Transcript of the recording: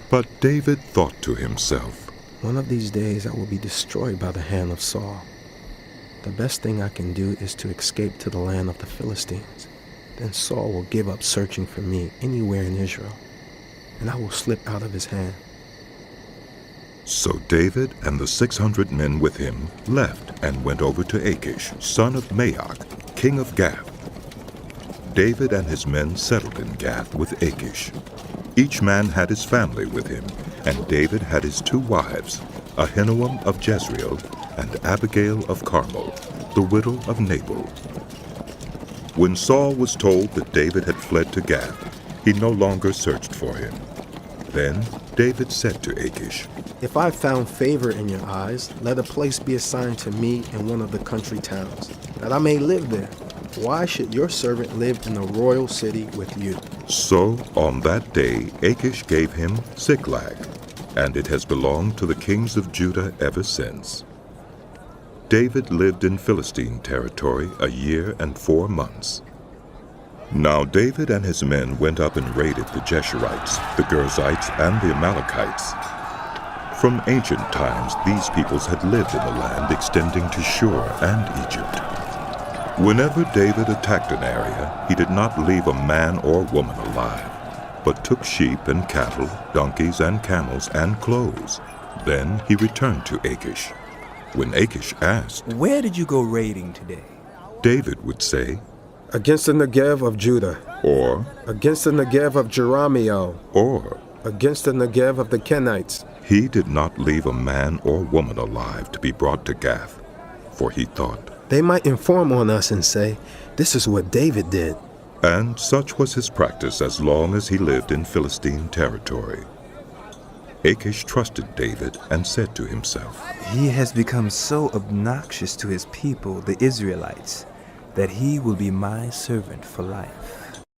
But David thought to himself, "One of these days I will be destroyed by the hand of Saul. The best thing I can do is to escape to the land of the Philistines. Then Saul will give up searching for me anywhere in Israel, and I will slip out of his hand." So David and the 600 men with him left and went over to Achish, son of Maoch, king of Gath. David and his men settled in Gath with Achish. Each man had his family with him, and David had his 2 wives, Ahinoam of Jezreel and Abigail of Carmel, the widow of Nabal. When Saul was told that David had fled to Gath, he no longer searched for him. Then David said to Achish, "If I found favor in your eyes, let a place be assigned to me in one of the country towns, that I may live there. Why should your servant live in the royal city with you?" So on that day Achish gave him Ziklag, and it has belonged to the kings of Judah ever since. David lived in Philistine territory 1 year and 4 months. Now David and his men went up and raided the Geshurites, the Girzites, and the Amalekites. From ancient times, these peoples had lived in the land extending to Shur and Egypt. Whenever David attacked an area, he did not leave a man or woman alive, but took sheep and cattle, donkeys and camels and clothes. Then he returned to Achish. When Achish asked, "Where did you go raiding today?" David would say, "Against the Negev of Judah, or, against the Negev of Jerahmeel, or. against the Negev of the Kenites." He did not leave a man or woman alive to be brought to Gath, for he thought, "They might inform on us and say, 'This is what David did.'" And such was his practice as long as he lived in Philistine territory. Achish trusted David and said to himself, "He has become so obnoxious to his people, the Israelites, that he will be my servant for life."